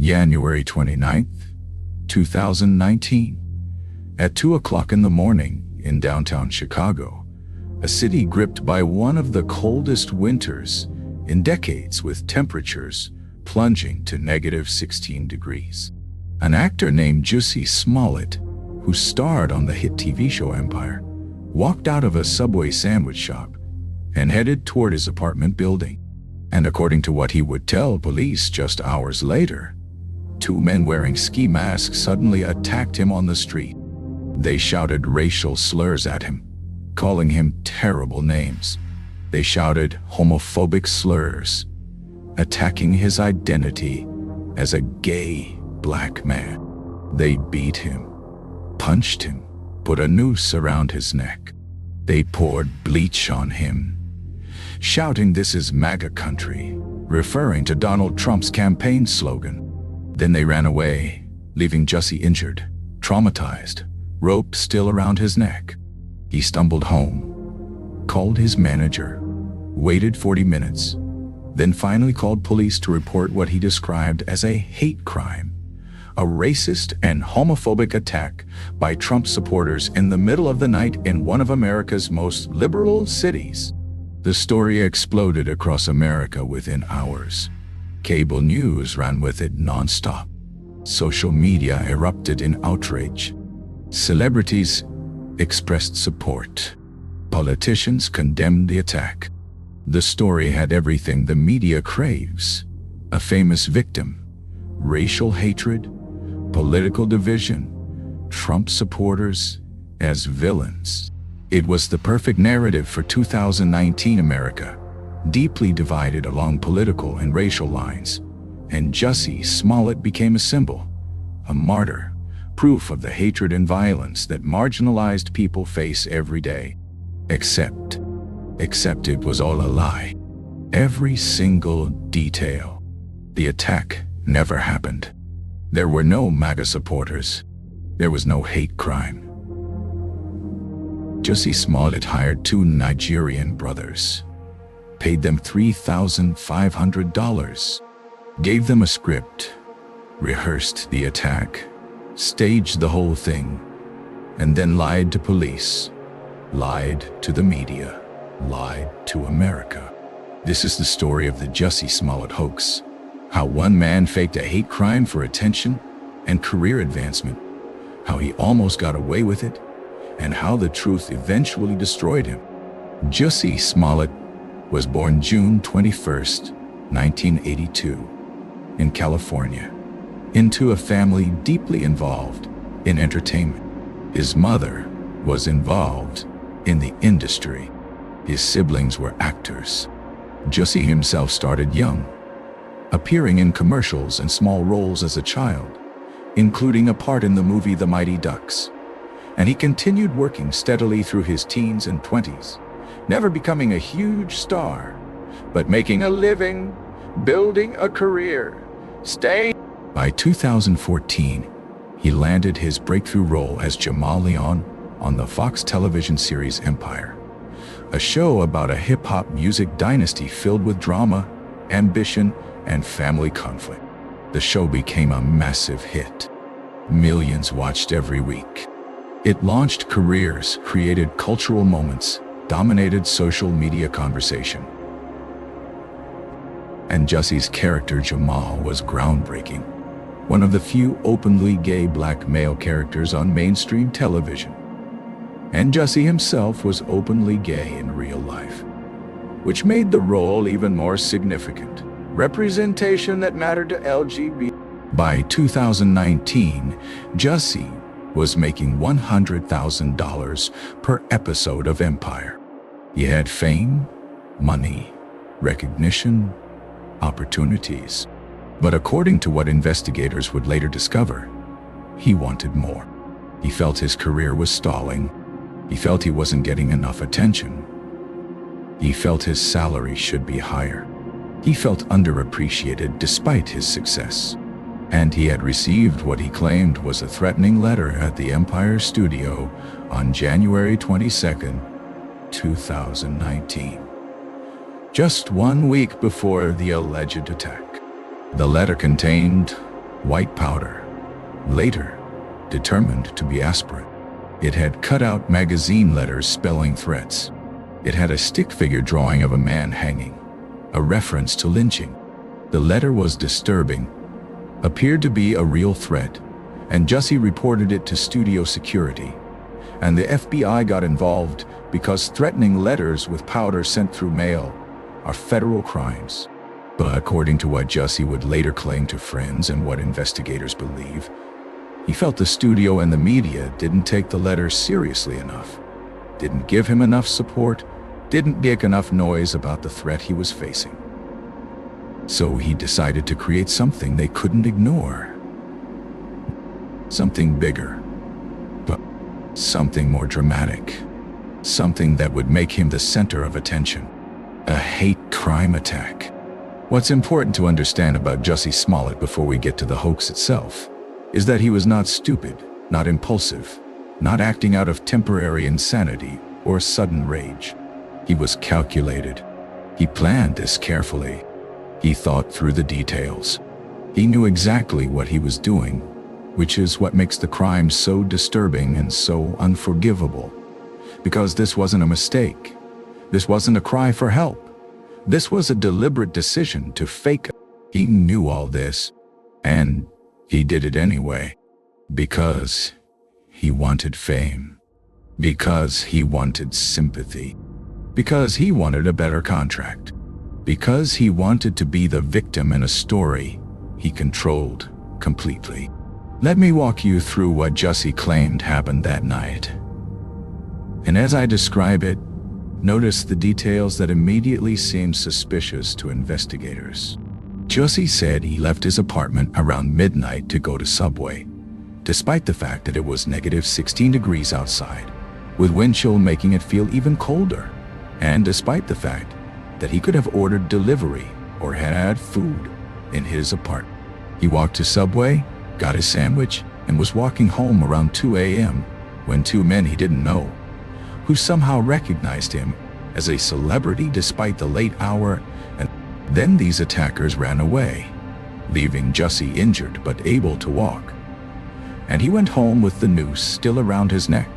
January 29th, 2019. At 2 o'clock in the morning in downtown Chicago, a city gripped by one of the coldest winters in decades with temperatures plunging to -16 degrees. An actor named Jussie Smollett, who starred on the hit TV show Empire, walked out of a Subway sandwich shop and headed toward his apartment building. And according to what he would tell police just hours later, two men wearing ski masks suddenly attacked him on the street. They shouted racial slurs at him, calling him terrible names. They shouted homophobic slurs, attacking his identity as a gay black man. They beat him, punched him, put a noose around his neck. They poured bleach on him, shouting, "This is MAGA country," referring to Donald Trump's campaign slogan. Then they ran away, leaving Jussie injured, traumatized, rope still around his neck. He stumbled home, called his manager, waited 40 minutes, then finally called police to report what he described as a hate crime, a racist and homophobic attack by Trump supporters in the middle of the night in one of America's most liberal cities. The story exploded across America within hours. Cable news ran with it nonstop. Social media erupted in outrage. Celebrities expressed support. Politicians condemned the attack. The story had everything the media craves: a famous victim, racial hatred, political division, Trump supporters as villains. It was the perfect narrative for 2019 America, deeply divided along political and racial lines. And Jussie Smollett became a symbol, a martyr, proof of the hatred and violence that marginalized people face every day. Except it was all a lie. Every single detail. The attack never happened. There were no MAGA supporters. There was no hate crime. Jussie Smollett hired two Nigerian brothers, paid them $3,500, gave them a script, rehearsed the attack, staged the whole thing, and then lied to police, lied to the media, lied to America. This is the story of the Jussie Smollett hoax. How one man faked a hate crime for attention and career advancement, how he almost got away with it, and how the truth eventually destroyed him. Jussie Smollett was born June 21st, 1982, in California, into a family deeply involved in entertainment. His mother was involved in the industry. His siblings were actors. Jussie himself started young, appearing in commercials and small roles as a child, including a part in the movie The Mighty Ducks. And he continued working steadily through his teens and 20s, never becoming a huge star, but making a living, building a career, staying. By 2014, he landed his breakthrough role as Jamal Lyon on the Fox television series Empire, a show about a hip-hop music dynasty filled with drama, ambition, and family conflict. The show became a massive hit. Millions watched every week. It launched careers, created cultural moments, dominated social media conversation. And Jussie's character Jamal was groundbreaking, one of the few openly gay black male characters on mainstream television. And Jussie himself was openly gay in real life, which made the role even more significant. Representation that mattered to LGBT. By 2019, Jussie was making $100,000 per episode of Empire. He had fame, money, recognition, opportunities. But according to what investigators would later discover, he wanted more. He felt his career was stalling. He felt he wasn't getting enough attention. He felt his salary should be higher. He felt underappreciated despite his success. And he had received what he claimed was a threatening letter at the Empire studio on January 22nd, 2019. Just 1 week before the alleged attack. The letter contained white powder, later determined to be aspirin. It had cut-out magazine letters spelling threats. It had a stick figure drawing of a man hanging, a reference to lynching. The letter was disturbing, appeared to be a real threat, and Jussie reported it to studio security. And the FBI got involved because threatening letters with powder sent through mail are federal crimes. But according to what Jussie would later claim to friends and what investigators believe, he felt the studio and the media didn't take the letter seriously enough, didn't give him enough support, didn't make enough noise about the threat he was facing. So he decided to create something they couldn't ignore. Something bigger, but something more dramatic. Something that would make him the center of attention. A hate crime attack. What's important to understand about Jussie Smollett before we get to the hoax itself is that he was not stupid, not impulsive, not acting out of temporary insanity or sudden rage. He was calculated. He planned this carefully. He thought through the details. He knew exactly what he was doing, which is what makes the crime so disturbing and so unforgivable. Because this wasn't a mistake. This wasn't a cry for help. This was a deliberate decision to fake it. He knew all this, and he did it anyway. Because he wanted fame. Because he wanted sympathy. Because he wanted a better contract. Because he wanted to be the victim in a story he controlled completely. Let me walk you through what Jussie claimed happened that night. And as I describe it, notice the details that immediately seem suspicious to investigators. Jussie said he left his apartment around midnight to go to Subway, despite the fact that it was -16 degrees outside, with wind chill making it feel even colder, and despite the fact that he could have ordered delivery or had food in his apartment. He walked to Subway, got his sandwich, and was walking home around 2 a.m. when two men he didn't know, who somehow recognized him as a celebrity despite the late hour, and then these attackers ran away, leaving Jussie injured but able to walk. And he went home with the noose still around his neck,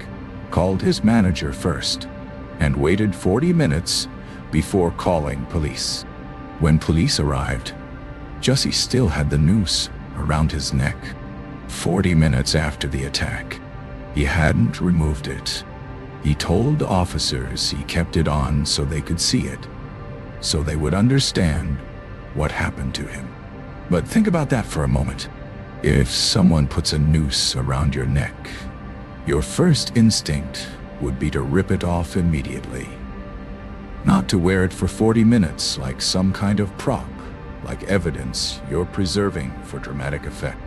called his manager first, and waited 40 minutes before calling police. When police arrived, Jussie still had the noose around his neck. 40 minutes after the attack, he hadn't removed it. He told officers he kept it on so they could see it, so they would understand what happened to him. But think about that for a moment. If someone puts a noose around your neck, your first instinct would be to rip it off immediately. Not to wear it for 40 minutes like some kind of prop, like evidence you're preserving for dramatic effect.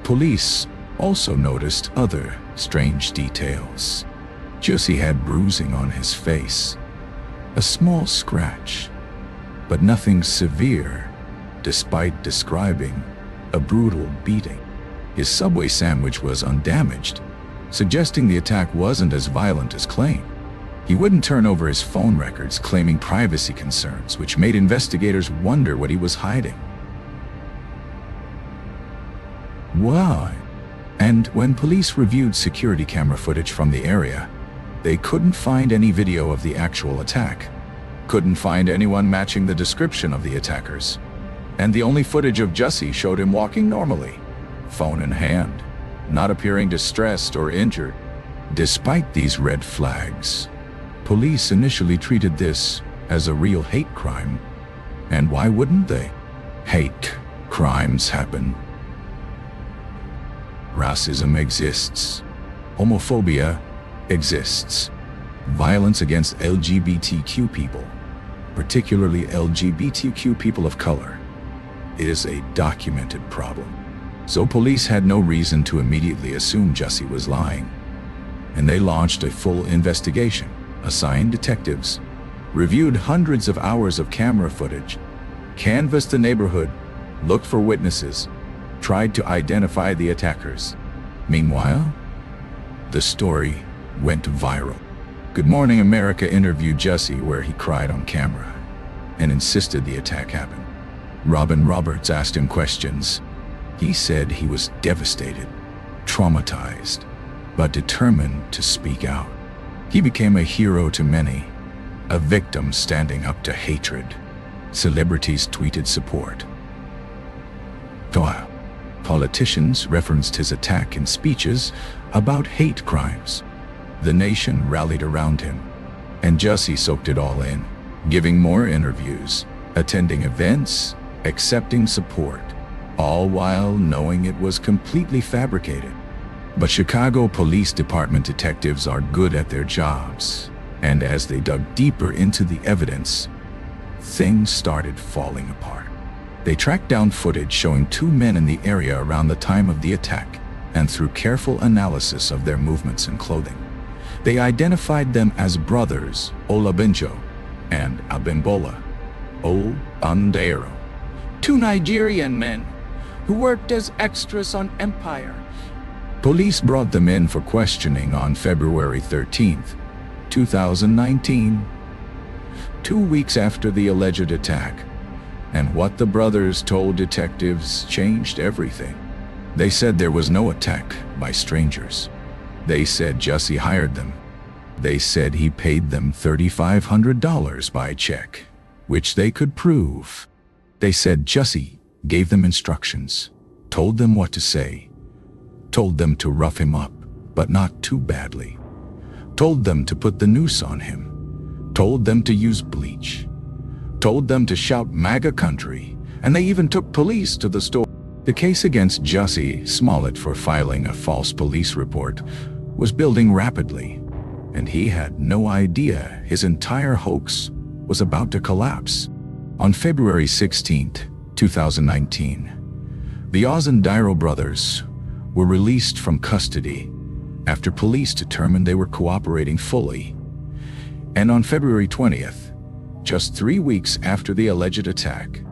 Police also noticed other strange details. Jussie had bruising on his face, a small scratch, but nothing severe, despite describing a brutal beating. His Subway sandwich was undamaged, suggesting the attack wasn't as violent as claimed. He wouldn't turn over his phone records, claiming privacy concerns, which made investigators wonder what he was hiding. Why? And when police reviewed security camera footage from the area, they couldn't find any video of the actual attack, couldn't find anyone matching the description of the attackers, and the only footage of Jussie showed him walking normally, phone in hand, not appearing distressed or injured. Despite these red flags, police initially treated this as a real hate crime. And why wouldn't they? Hate crimes happen. Racism exists. Homophobia exists. Violence against LGBTQ people, particularly LGBTQ people of color, is a documented problem. So police had no reason to immediately assume Jussie was lying, and they launched a full investigation, assigned detectives, reviewed hundreds of hours of camera footage, canvassed the neighborhood, looked for witnesses, tried to identify the attackers. Meanwhile, the story went viral. Good Morning America interviewed Jussie where he cried on camera and insisted the attack happened. Robin Roberts asked him questions. He said he was devastated, traumatized, but determined to speak out. He became a hero to many, a victim standing up to hatred. Celebrities tweeted support. Politicians referenced his attack in speeches about hate crimes. The nation rallied around him, and Jussie soaked it all in, giving more interviews, attending events, accepting support, all while knowing it was completely fabricated. But Chicago Police Department detectives are good at their jobs, and as they dug deeper into the evidence, things started falling apart. They tracked down footage showing two men in the area around the time of the attack, and through careful analysis of their movements and clothing, they identified them as brothers Olabenjo and Abimbola Ondero, two Nigerian men who worked as extras on Empire. Police brought them in for questioning on February 13th, 2019, 2 weeks after the alleged attack. And what the brothers told detectives changed everything. They said there was no attack by strangers. They said Jussie hired them. They said he paid them $3,500 by check, which they could prove. They said Jussie gave them instructions, told them what to say, told them to rough him up, but not too badly, told them to put the noose on him, told them to use bleach, told them to shout MAGA country, and they even took police to the store. The case against Jussie Smollett for filing a false police report was building rapidly, and he had no idea his entire hoax was about to collapse. On February 16th, 2019, the Ondero brothers were released from custody after police determined they were cooperating fully. And on February 20th, just 3 weeks after the alleged attack,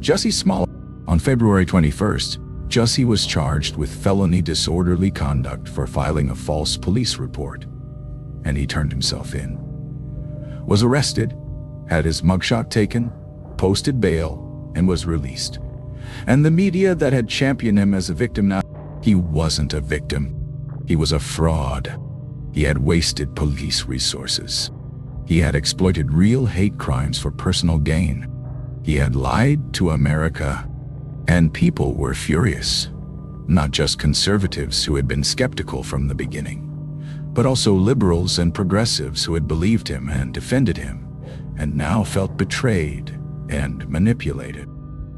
Jussie Smollett. On February 21st, Jussie was charged with felony disorderly conduct for filing a false police report, and he turned himself in. Was arrested, had his mugshot taken, posted bail, and was released. And the media that had championed him as a victim now, he wasn't a victim. He was a fraud. He had wasted police resources. He had exploited real hate crimes for personal gain. He had lied to America, and people were furious. Not just conservatives who had been skeptical from the beginning, but also liberals and progressives who had believed him and defended him, and now felt betrayed and manipulated.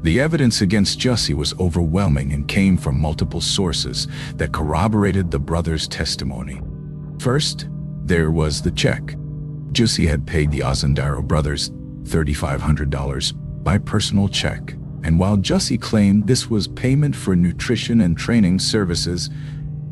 The evidence against Jussie was overwhelming and came from multiple sources that corroborated the brothers' testimony. First, there was the check. Jussie had paid the Ondero brothers $3,500 by personal check, and while Jussie claimed this was payment for nutrition and training services,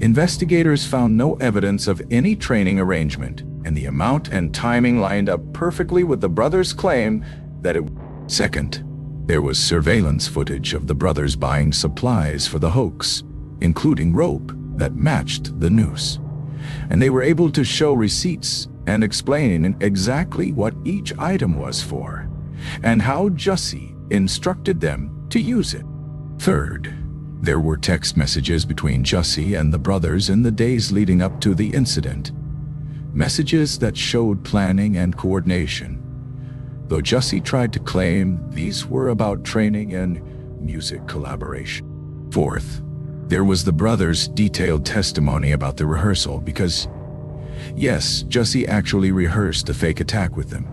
investigators found no evidence of any training arrangement, and the amount and timing lined up perfectly with the brothers' claim that it. Second, there was surveillance footage of the brothers buying supplies for the hoax, including rope that matched the noose, and they were able to show receipts and explain exactly what each item was for, and how Jussie instructed them to use it. Third, there were text messages between Jussie and the brothers in the days leading up to the incident. Messages that showed planning and coordination, though Jussie tried to claim these were about training and music collaboration. Fourth, there was the brothers' detailed testimony about the rehearsal because, yes, Jussie actually rehearsed the fake attack with them,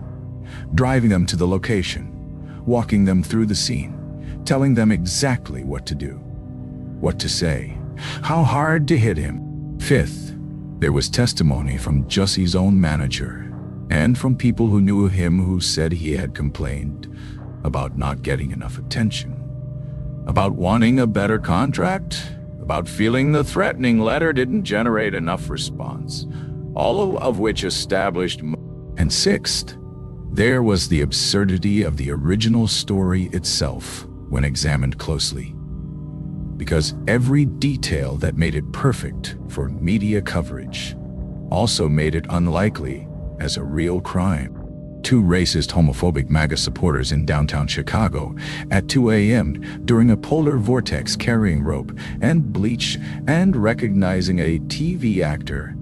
driving them to the location, walking them through the scene, telling them exactly what to do, what to say, how hard to hit him. Fifth, there was testimony from Jussie's own manager and from people who knew him who said he had complained about not getting enough attention, about wanting a better contract, about feeling the threatening letter didn't generate enough response, all of which established. And sixth, there was the absurdity of the original story itself when examined closely, because every detail that made it perfect for media coverage also made it unlikely as a real crime. two racist homophobic MAGA supporters in downtown Chicago at 2 a.m. during a polar vortex carrying rope and bleach and recognizing a TV actor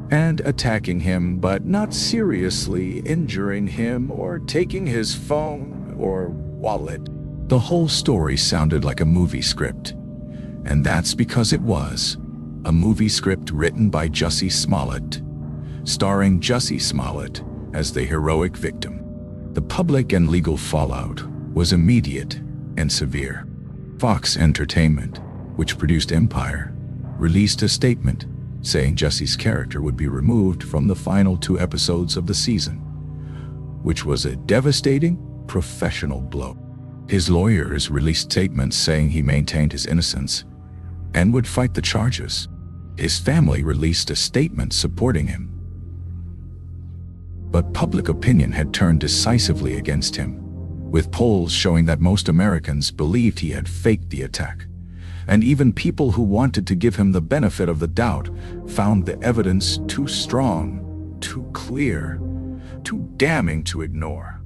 and attacking him but not seriously injuring him or taking his phone or wallet. The whole story sounded like a movie script, and that's because it was a movie script written by Jussie Smollett, starring Jussie Smollett as the heroic victim. The public and legal fallout was immediate and severe. Fox Entertainment, which produced Empire, released a statement saying Jussie's character would be removed from the final 2 episodes of the season, which was a devastating professional blow. His lawyers released statements saying he maintained his innocence and would fight the charges. His family released a statement supporting him. But public opinion had turned decisively against him, with polls showing that most Americans believed he had faked the attack. And even people who wanted to give him the benefit of the doubt found the evidence too strong, too clear, too damning to ignore.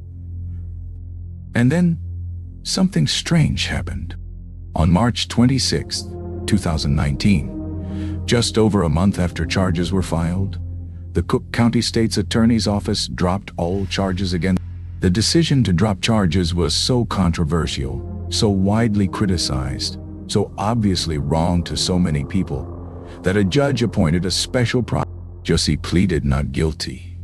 And then something strange happened. On March 26, 2019, just over a month after charges were filed, the Cook County State's Attorney's Office dropped all charges against him. The decision to drop charges was so controversial, so widely criticized, so obviously wrong to so many people, that a judge appointed a special prosecutor. Jussie pleaded not guilty.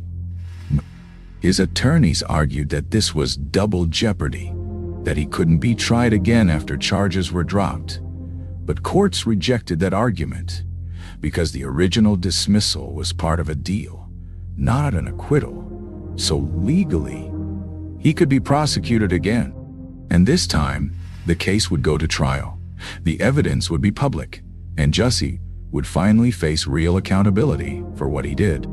His attorneys argued that this was double jeopardy, that he couldn't be tried again after charges were dropped. But courts rejected that argument because the original dismissal was part of a deal, not an acquittal. So legally, he could be prosecuted again. And this time, the case would go to trial. The evidence would be public, and Jussie would finally face real accountability for what he did.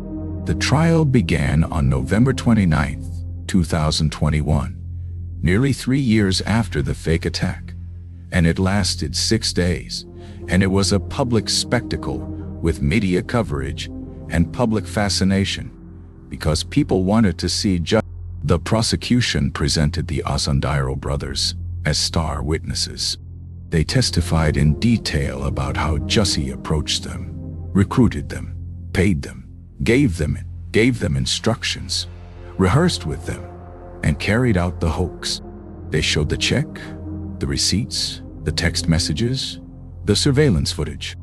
The trial began on November 29, 2021, nearly 3 years after the fake attack, and it lasted 6 days, and it was a public spectacle with media coverage and public fascination because people wanted to see Jussie. The prosecution presented the Osundairo brothers as star witnesses. They testified in detail about how Jussie approached them, recruited them, paid them, gave them instructions, rehearsed with them, and carried out the hoax. They showed the check, the receipts, the text messages, the surveillance footage.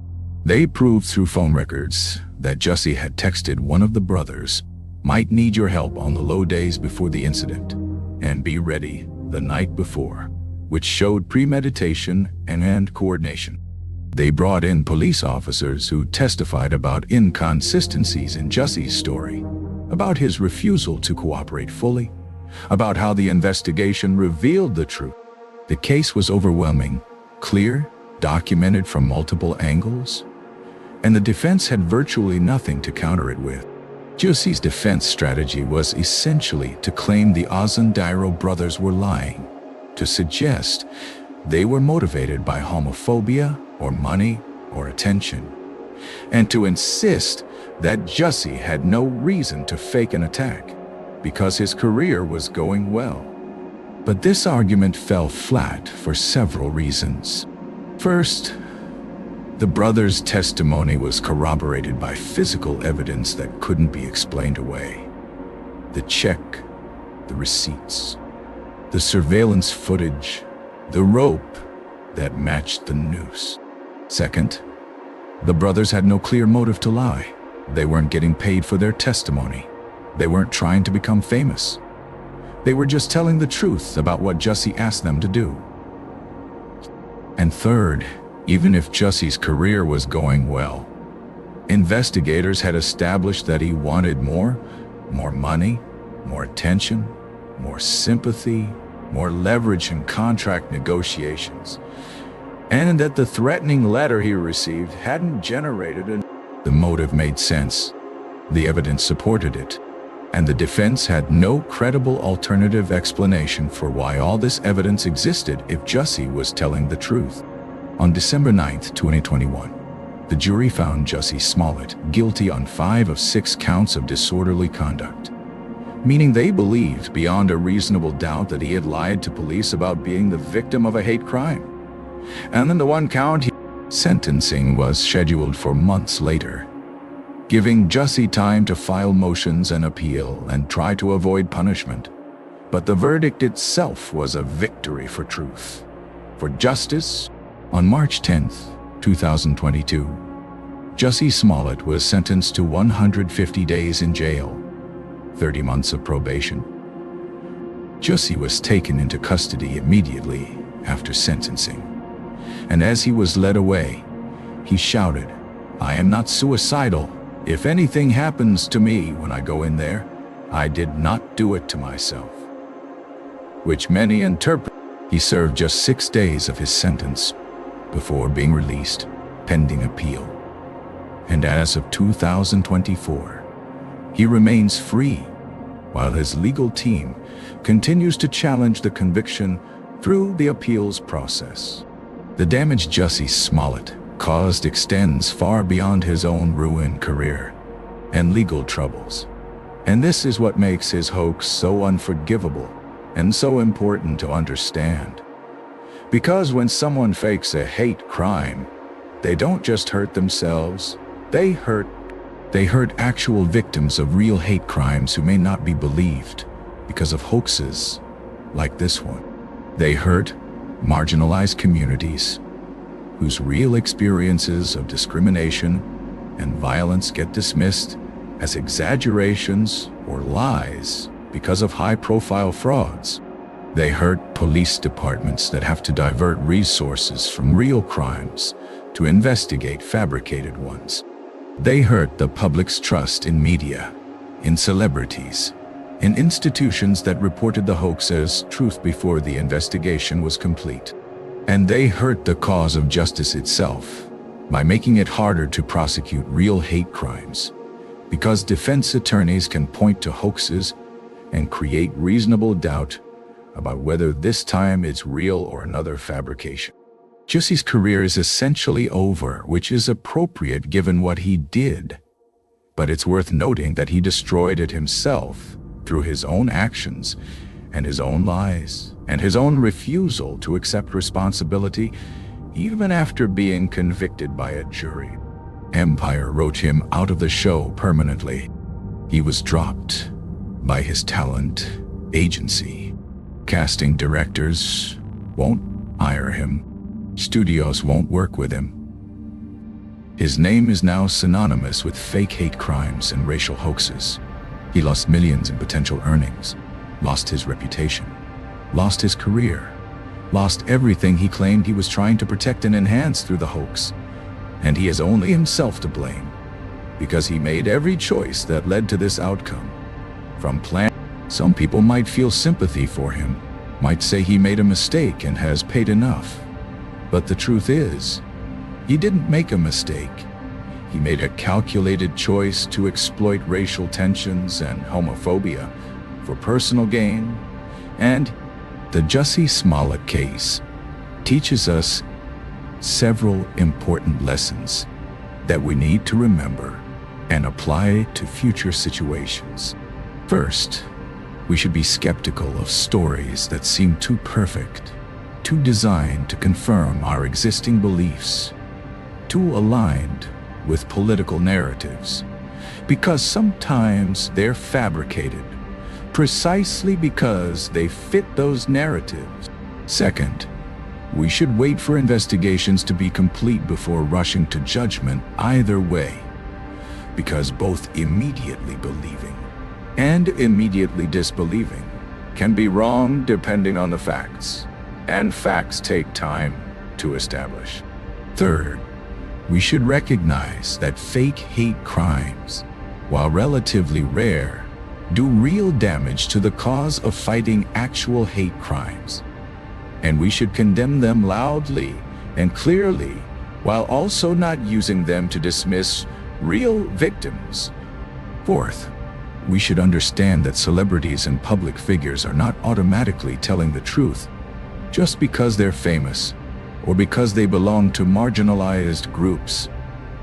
They proved through phone records that Jussie had texted one of the brothers, "Might need your help on the low days before the incident, and be ready the night before," which showed premeditation and hand coordination. They brought in police officers who testified about inconsistencies in Jussie's story, about his refusal to cooperate fully, about how the investigation revealed the truth. The case was overwhelming, clear, documented from multiple angles, and the defense had virtually nothing to counter it with. Jussie's defense strategy was essentially to claim the Osundairo brothers were lying, to suggest they were motivated by homophobia or money or attention, and to insist that Jussie had no reason to fake an attack because his career was going well. But this argument fell flat for several reasons. First, the brothers' testimony was corroborated by physical evidence that couldn't be explained away. The check, the receipts, the surveillance footage, the rope that matched the noose. Second, the brothers had no clear motive to lie. They weren't getting paid for their testimony. They weren't trying to become famous. They were just telling the truth about what Jussie asked them to do. And third, even if Jussie's career was going well, investigators had established that he wanted more money, more attention, more sympathy, more leverage in contract negotiations, and that the threatening letter he received hadn't generated a... The motive made sense, the evidence supported it, and the defense had no credible alternative explanation for why all this evidence existed if Jussie was telling the truth. On December 9, 2021, the jury found Jussie Smollett guilty on 5 of 6 counts of disorderly conduct. meaning they believed beyond a reasonable doubt that he had lied to police about being the victim of a hate crime. And then the one count, sentencing was scheduled for months later, giving Jussie time to file motions and appeal and try to avoid punishment. But the verdict itself was a victory for truth, for justice. On March 10th, 2022, Jussie Smollett was sentenced to 150 days in jail, 30 months of probation. Jussie was taken into custody immediately after sentencing, and as he was led away, he shouted, "I am not suicidal. If anything happens to me when I go in there, I did not do it to myself." Which many interpret. He served just 6 days of his sentence before being released, pending appeal. And as of 2024, he remains free, while his legal team continues to challenge the conviction through the appeals process. The damage Jussie Smollett caused extends far beyond his own ruined career and legal troubles. And this is what makes his hoax so unforgivable and so important to understand. Because when someone fakes a hate crime, they don't just hurt themselves, they hurt actual victims of real hate crimes who may not be believed because of hoaxes like this one. They hurt marginalized communities whose real experiences of discrimination and violence get dismissed as exaggerations or lies because of high-profile frauds. They hurt police departments that have to divert resources from real crimes to investigate fabricated ones. They hurt the public's trust in media, in celebrities, in institutions that reported the hoax as truth before the investigation was complete. And they hurt the cause of justice itself by making it harder to prosecute real hate crimes, because defense attorneys can point to hoaxes and create reasonable doubt about whether this time it's real or another fabrication. Jussie's career is essentially over, which is appropriate given what he did. But it's worth noting that he destroyed it himself through his own actions and his own lies and his own refusal to accept responsibility even after being convicted by a jury. Empire wrote him out of the show permanently. He was dropped by his talent agency. Casting directors won't hire him. Studios won't work with him. His name is now synonymous with fake hate crimes and racial hoaxes. He lost millions in potential earnings, lost his reputation, lost his career, lost everything he claimed he was trying to protect and enhance through the hoax. And he has only himself to blame, because he made every choice that led to this outcome. From plan, some people might feel sympathy for him, might say he made a mistake and has paid enough. But the truth is, he didn't make a mistake. He made a calculated choice to exploit racial tensions and homophobia for personal gain. And the Jussie Smollett case teaches us several important lessons that we need to remember and apply to future situations. First, we should be skeptical of stories that seem too perfect, too designed to confirm our existing beliefs, too aligned with political narratives, because sometimes they're fabricated, precisely because they fit those narratives. Second, we should wait for investigations to be complete before rushing to judgment either way, because both immediately believing and immediately disbelieving can be wrong depending on the facts, and facts take time to establish. Third, we should recognize that fake hate crimes, while relatively rare, do real damage to the cause of fighting actual hate crimes. And we should condemn them loudly and clearly, while also not using them to dismiss real victims. Fourth, we should understand that celebrities and public figures are not automatically telling the truth just because they're famous or because they belong to marginalized groups.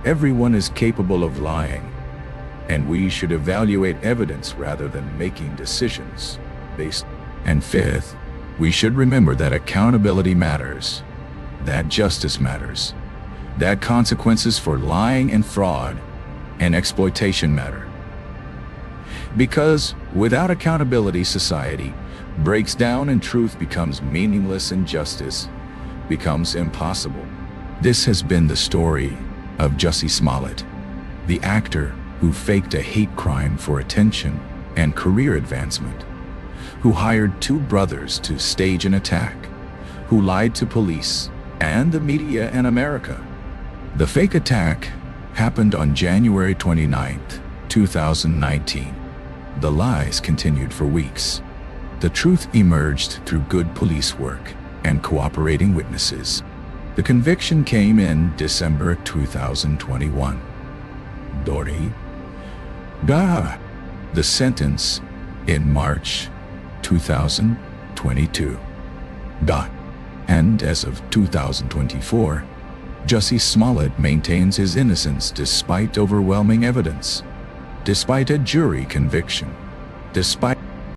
Everyone is capable of lying, and we should evaluate evidence rather than making decisions based. And fifth, we should remember that accountability matters, that justice matters, that consequences for lying and fraud and exploitation matter. Because without accountability, society breaks down and truth becomes meaningless and justice becomes impossible. This has been the story of Jussie Smollett, the actor who faked a hate crime for attention and career advancement, who hired two brothers to stage an attack, who lied to police and the media in America. The fake attack happened on January 29th, 2019. The lies continued for weeks. The truth emerged through good police work and cooperating witnesses. The conviction came in December 2021. Dori Ga. The sentence in March 2022. Da. And as of 2024, Jussie Smollett maintains his innocence despite overwhelming evidence, despite a jury conviction, despite